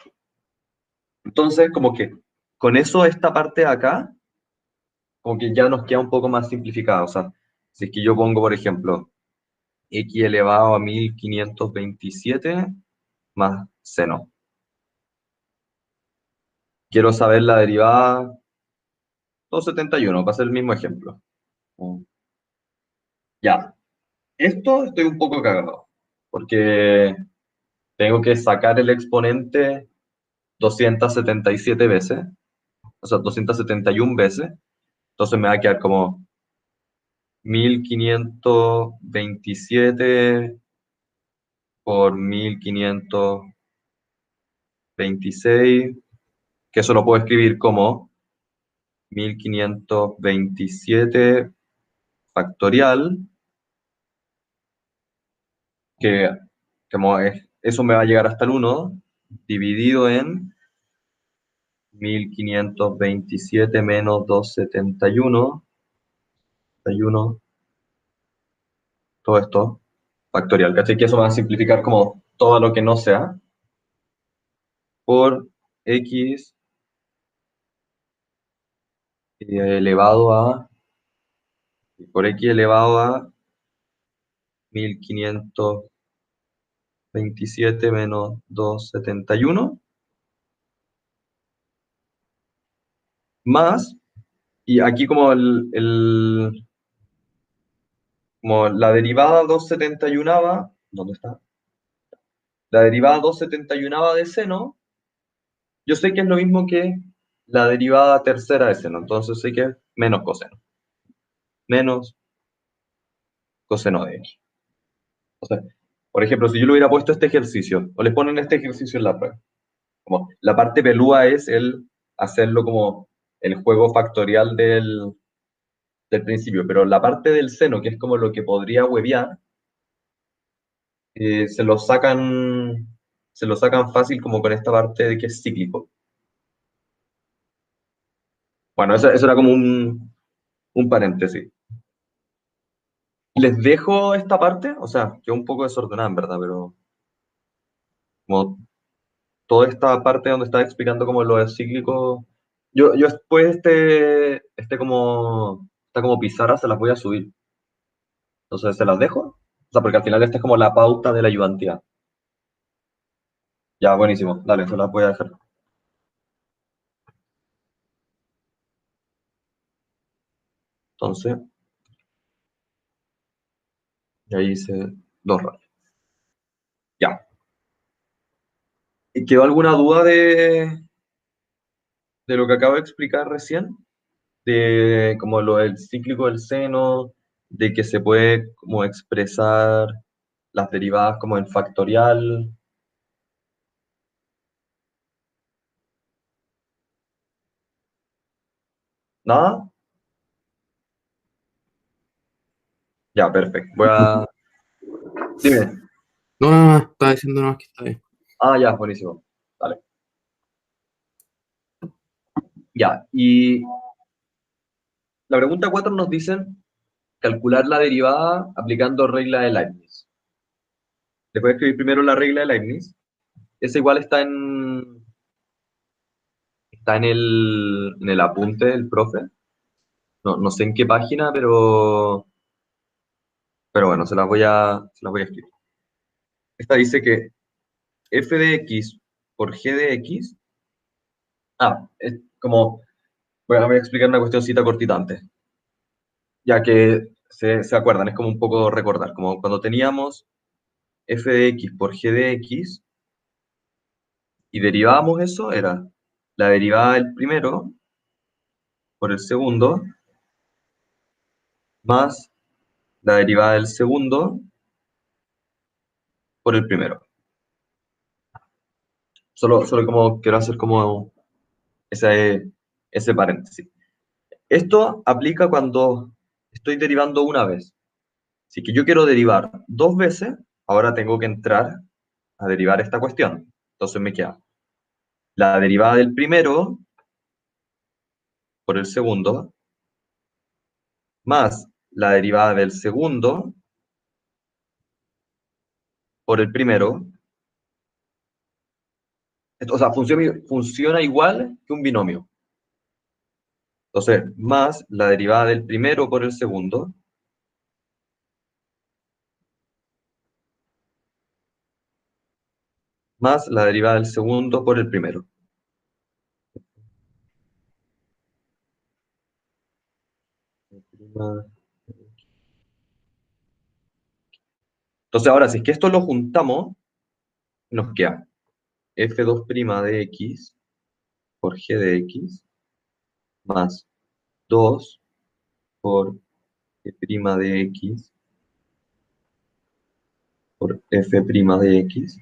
Entonces, como que con eso esta parte de acá, como que ya nos queda un poco más simplificada. O sea, si es que yo pongo, por ejemplo, x elevado a 1527 más seno. Quiero saber la derivada 271, para hacer el mismo ejemplo. Ya, esto estoy un poco cagado, porque tengo que sacar el exponente 277 veces, o sea, 271 veces, entonces me va a quedar como 1527 por 1526, que eso lo puedo escribir como 1527 factorial, que eso me va a llegar hasta el 1, dividido en 1527 menos 271, todo esto, factorial. ¿Cachai? Que eso me va a simplificar como todo lo que no sea, por x elevado a, por x elevado a 1527 menos 271, más, y aquí como como la derivada 271, ¿dónde está? La derivada 271 de seno, yo sé que es lo mismo que la derivada tercera de seno. Entonces sí que menos coseno. Menos coseno de x. O sea, por ejemplo, si yo le hubiera puesto este ejercicio, o les ponen este ejercicio en la prueba, como la parte pelúa es el hacerlo como el juego factorial del principio, pero la parte del seno, que es como lo que podría huevear, se lo sacan fácil como con esta parte de que es cíclico. Bueno, eso era como un paréntesis. Les dejo esta parte, o sea, que un poco desordenada en verdad, pero como toda esta parte donde estaba explicando como lo de cíclico, yo después esta como pizarra se las voy a subir. Entonces, ¿se las dejo? O sea, porque al final esta es como la pauta de la ayudantía. Ya, buenísimo. Dale, se las voy a dejar. Entonces, y ahí hice 2 rayas. Ya. ¿Y quedó alguna duda de lo que acabo de explicar recién? De como lo del cíclico del seno, de que se puede como expresar las derivadas como en factorial. ¿Nada? Ya, perfecto. Dime. No, no, no, estaba diciendo nomás que está bien. Ah, ya, buenísimo. Vale. Ya, y la pregunta 4 nos dicen calcular la derivada aplicando regla de Leibniz. Les voy a escribir primero la regla de Leibniz. Esa igual está en el apunte del profe. No sé en qué página, pero bueno, se las voy a escribir. Esta dice que f de x por g de x. Es como, voy a explicar una cuestioncita cortita antes, ya que se acuerdan, es como un poco recordar, como cuando teníamos f de x por g de x y derivábamos eso, era la derivada del primero por el segundo más la derivada del segundo por el primero. Solo como quiero hacer como ese paréntesis. Esto aplica cuando estoy derivando una vez. Si que yo quiero derivar 2 veces, ahora tengo que entrar a derivar esta cuestión. Entonces me queda la derivada del primero por el segundo más la derivada del segundo por el primero. O sea, funciona igual que un binomio. Entonces, más la derivada del primero por el segundo, más la derivada del segundo por el primero. Entonces, ahora, si es que esto lo juntamos, nos queda f2' de x por g de x más 2 por g' de x por f' de x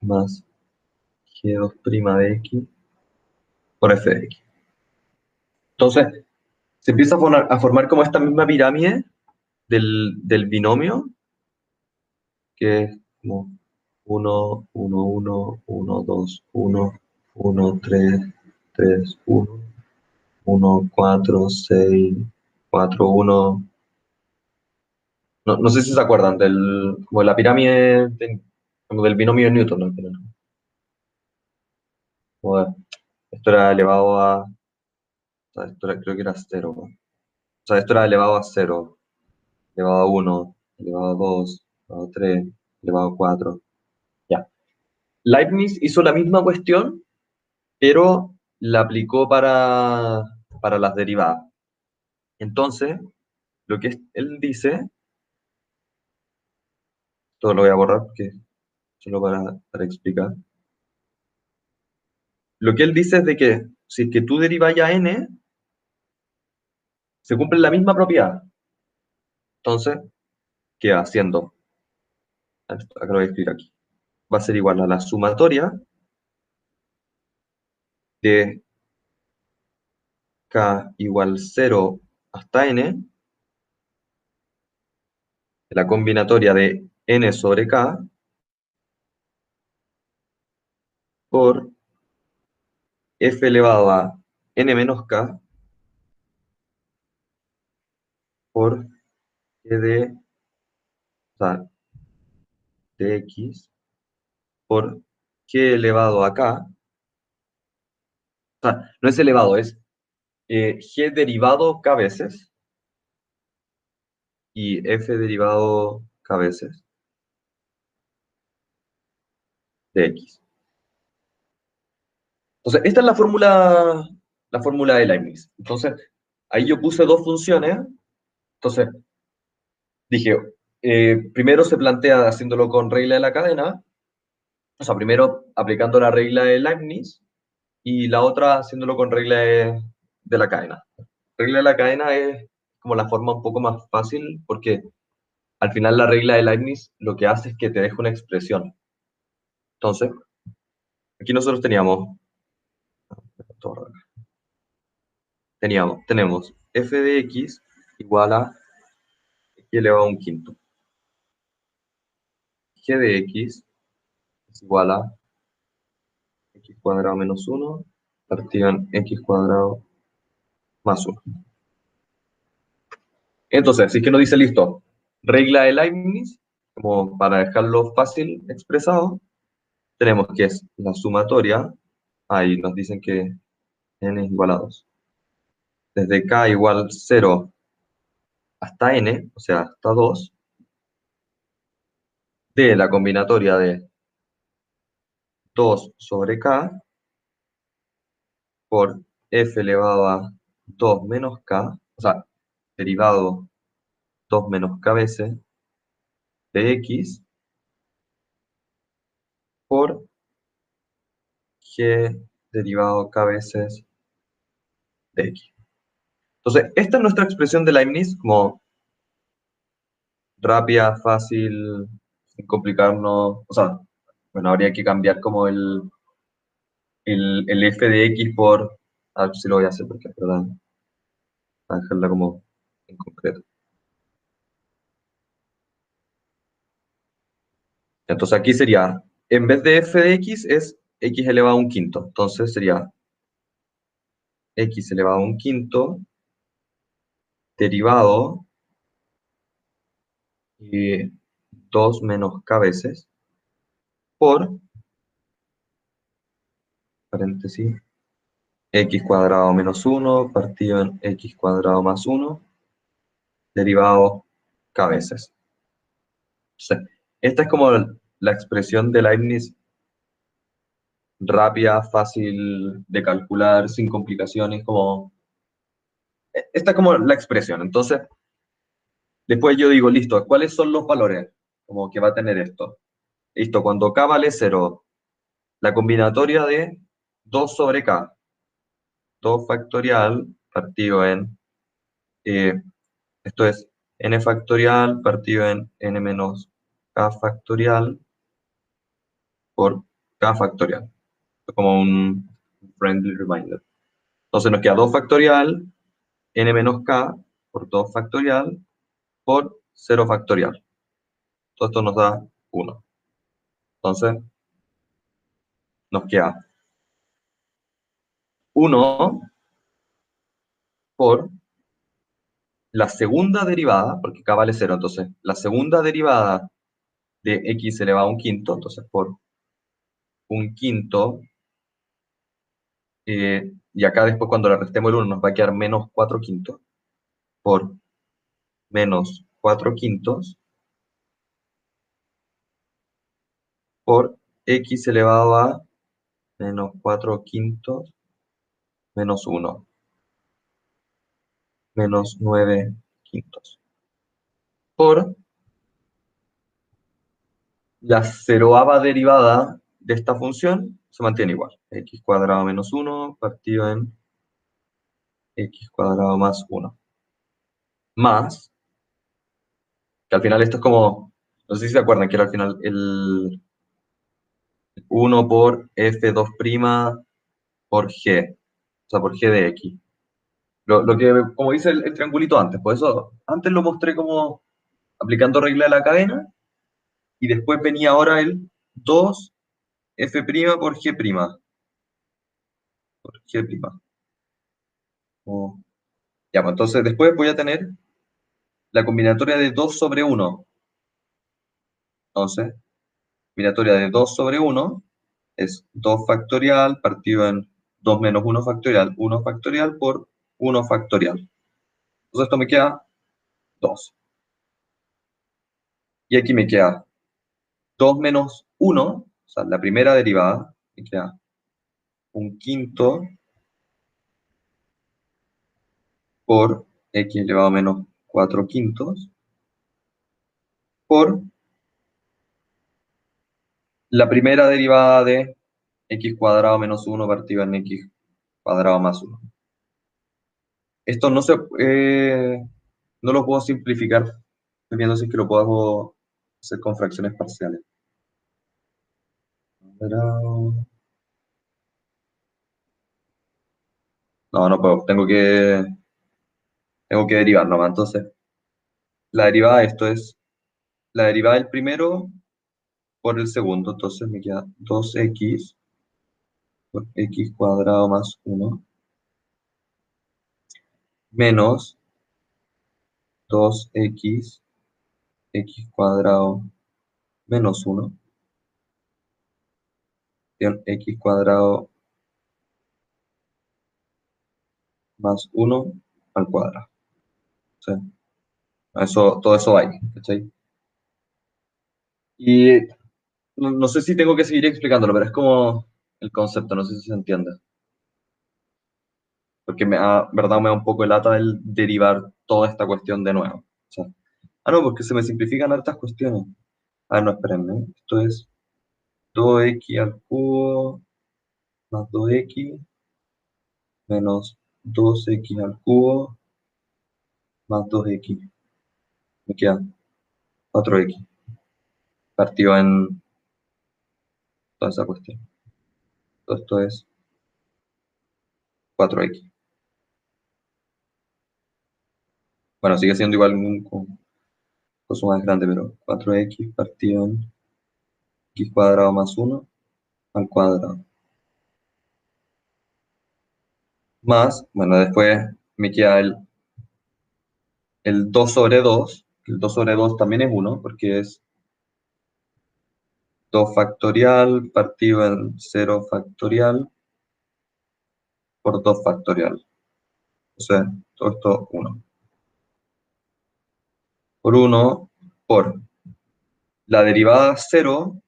más g2' de x por f de x. Entonces, se empieza a formar como esta misma pirámide del binomio, que es como 1, 1, 1, 1, 2, 1, 1, 3, 3, 1, 1, 4, 6, 4, 1. No sé si se acuerdan como la pirámide como del binomio de Newton, ¿no? Como esto era elevado a, o sea, creo que era 0, ¿no? O sea, esto era elevado a 0, elevado a 1, elevado a 2, elevado a 3, elevado a 4. Ya. Leibniz hizo la misma cuestión, pero la aplicó para las derivadas. Entonces, lo que él dice, todo lo voy a borrar porque solo para explicar. lo que él dice es de que si es que tú derivas a n, se cumple la misma propiedad. Entonces, queda siendo, acá lo voy a escribir aquí, va a ser igual a la sumatoria de k igual 0 hasta n, de la combinatoria de n sobre k, por f elevado a n menos k, por g de, o sea, de x, por g elevado a k, o sea, no es elevado, es g derivado k veces, y f derivado k veces de x. Entonces, esta es la fórmula de Leibniz. Entonces, ahí yo puse dos funciones. Entonces, dije, primero se plantea haciéndolo con regla de la cadena, o sea, primero aplicando la regla de Leibniz, y la otra haciéndolo con regla de la cadena. Regla de la cadena es como la forma un poco más fácil, porque al final la regla de Leibniz lo que hace es que te deja una expresión. Entonces, aquí nosotros tenemos f de x igual a x elevado a un quinto. G de x es igual a x cuadrado menos 1 partido en x cuadrado más 1. Entonces, si es que nos dice listo, regla de Leibniz, como para dejarlo fácil expresado, tenemos que es la sumatoria, ahí nos dicen que n es igual a 2. Desde k igual 0 hasta n, o sea, hasta 2, de la combinatoria de 2 sobre k por f elevado a 2 menos k, o sea, derivado 2 menos k veces de x por g derivado k veces de x. Entonces, esta es nuestra expresión de Leibniz, como rápida, fácil, sin complicarnos. O sea, bueno, habría que cambiar como el f de x por, a ver si lo voy a hacer porque es verdad, para dejarla como en concreto. Entonces aquí sería, en vez de f de x es x elevado a un quinto. Entonces sería x elevado a un quinto derivado 2 menos k veces por, paréntesis, x cuadrado menos 1 partido en x cuadrado más 1 derivado k veces. Entonces, esta es como la expresión de Leibniz rápida, fácil de calcular, sin complicaciones, como... Esta es como la expresión. Entonces, después yo digo, listo, ¿cuáles son los valores como que va a tener esto? Listo, cuando k vale 0, la combinatoria de 2 sobre k, 2 factorial partido en, esto es n factorial partido en n menos k factorial por k factorial. Como un friendly reminder. Entonces nos queda 2 factorial, n menos k por 2 factorial por 0 factorial. Todo esto nos da 1. Entonces nos queda 1 por la segunda derivada, porque k vale 0, entonces la segunda derivada de x elevado a un quinto, entonces por un quinto, y acá después cuando le restemos el 1 nos va a quedar menos 4 quintos, por menos 4 quintos, por x elevado a menos 4 quintos, menos 1, menos 9 quintos, por la ceroava derivada de esta función, se mantiene igual. X cuadrado menos 1 partido en X cuadrado más 1. Más, que al final esto es como, no sé si se acuerdan que era al final el 1 por F2' por G, o sea, por G de X. Lo que, como dice el triangulito antes, por eso antes lo mostré como aplicando regla de la cadena, y después venía ahora el 2F' por G'. Por G'. Oh. Ya, pues entonces después voy a tener la combinatoria de 2 sobre 1. Entonces, combinatoria de 2 sobre 1 es 2 factorial partido en 2 menos 1 factorial, 1 factorial por 1 factorial. Entonces esto me queda 2. Y aquí me queda 2 menos 1, o sea, la primera derivada, me queda un quinto por x elevado a menos 4 quintos por la primera derivada de x cuadrado menos 1 partido en x cuadrado más 1. Esto no lo puedo simplificar, estoy viendo si es que lo puedo hacer con fracciones parciales. No puedo, tengo que derivar nomás. Entonces, la derivada de esto es la derivada del primero por el segundo, entonces me queda 2x por x cuadrado más 1 menos 2x x cuadrado menos 1 x cuadrado más 1 al cuadrado. ¿Sí? Todo eso va ahí, ¿cachai? Y no sé si tengo que seguir explicándolo, pero es como el concepto, no sé si se entiende. Porque verdad me da un poco de lata el derivar toda esta cuestión de nuevo. O sea, no, porque se me simplifican hartas cuestiones. No, espérenme. Esto es 2x al cubo más 2x menos 2x al cubo más 2x. Me queda 4x. Partido en toda esa cuestión. Esto es 4x. Bueno, sigue siendo igual un cosa más grande, pero 4x partido en x cuadrado más 1 al cuadrado. Más, bueno, después me queda el 2 sobre 2. El 2 sobre 2 también es 1, porque es 2 factorial partido en 0 factorial por 2 factorial. O sea, todo esto 1. Por 1 por la derivada 0, o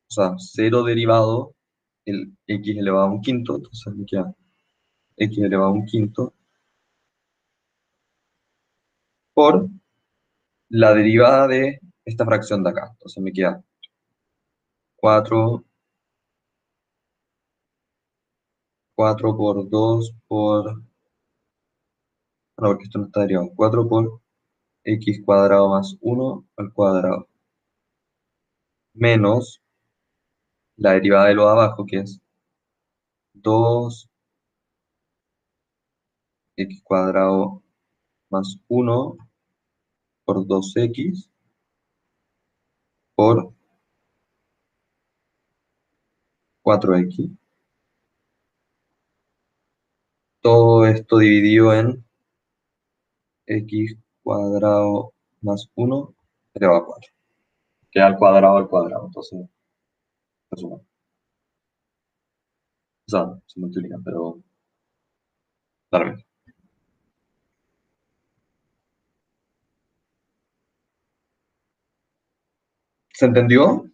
sea, 0 derivado, el x elevado a un quinto, entonces me queda x elevado a un quinto, por la derivada de esta fracción de acá. Entonces me queda 4 por 2 por... No, porque esto no está derivado. 4 por x cuadrado más 1 al cuadrado. Menos la derivada de lo de abajo, que es 2x cuadrado más 1 por 2x por 4x. Todo esto dividido en x cuadrado más 1 elevado a 4. Queda al cuadrado, entonces se suma. O sea, se multiplican, pero claramente. ¿Se entendió?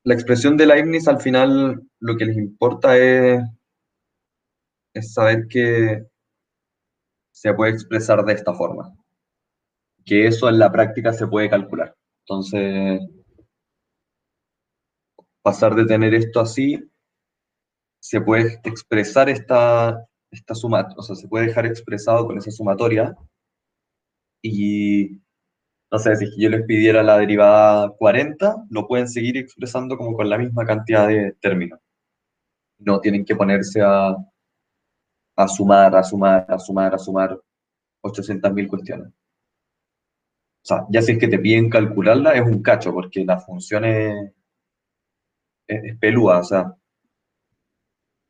La expresión de Leibniz al final lo que les importa es saber que se puede expresar de esta forma. que eso en la práctica se puede calcular. Entonces, pasar de tener esto así, se puede expresar esta suma, o sea, se puede dejar expresado con esa sumatoria y, no sé, si yo les pidiera la derivada 40, lo pueden seguir expresando como con la misma cantidad de términos. No tienen que ponerse a sumar, a sumar, a sumar, a sumar 800.000 cuestiones. O sea, ya si es que te piden calcularla, es un cacho, porque la función es pelúa. O sea,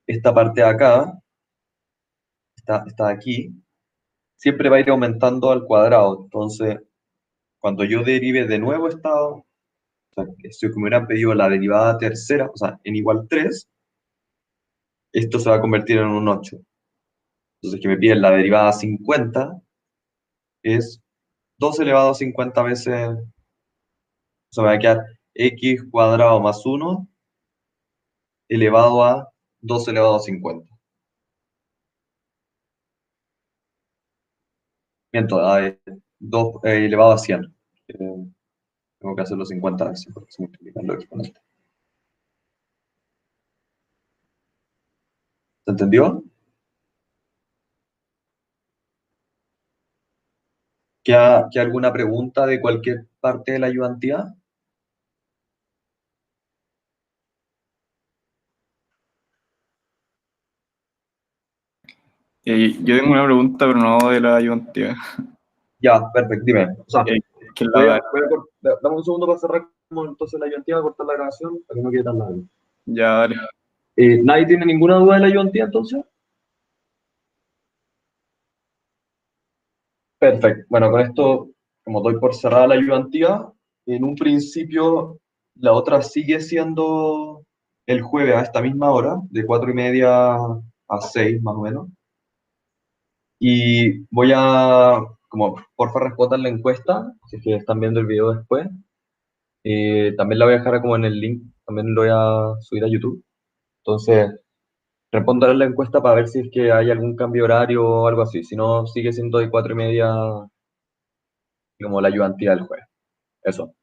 esta parte de acá, esta de aquí, siempre va a ir aumentando al cuadrado. Entonces, cuando yo derive de nuevo o sea, si me hubieran pedido la derivada tercera, o sea, en igual 3, esto se va a convertir en un 8. Entonces, que me piden la derivada 50, es 2 elevado a 50 veces, o sea, me va a quedar x cuadrado más 1 elevado a 2 elevado a 50. Miento, 2 elevado a 100. Tengo que hacerlo 50 veces porque se multiplican los exponentes. ¿Se entendió? ¿Queda alguna pregunta de cualquier parte de la ayudantía? Yo tengo una pregunta, pero no de la ayudantiva. Ya, perfecto, dime. O sea, Que dame un segundo para cerrar entonces la ayudantía, voy a cortar la grabación para que no quede tan largo. ya, dale. ¿Nadie tiene ninguna duda de la ayudantía entonces? Perfecto. Bueno, con esto, como doy por cerrada la ayudantía, en un principio la otra sigue siendo el jueves a esta misma hora, de 4:30 a 6 más o menos. Y voy a, como porfa respondan la encuesta, si es que están viendo el video después. También la voy a dejar como en el link, también lo voy a subir a YouTube. Entonces, respondan la encuesta para ver si es que hay algún cambio horario o algo así. Si no, sigue siendo de 4:30 como la ayudantía del jueves. Eso.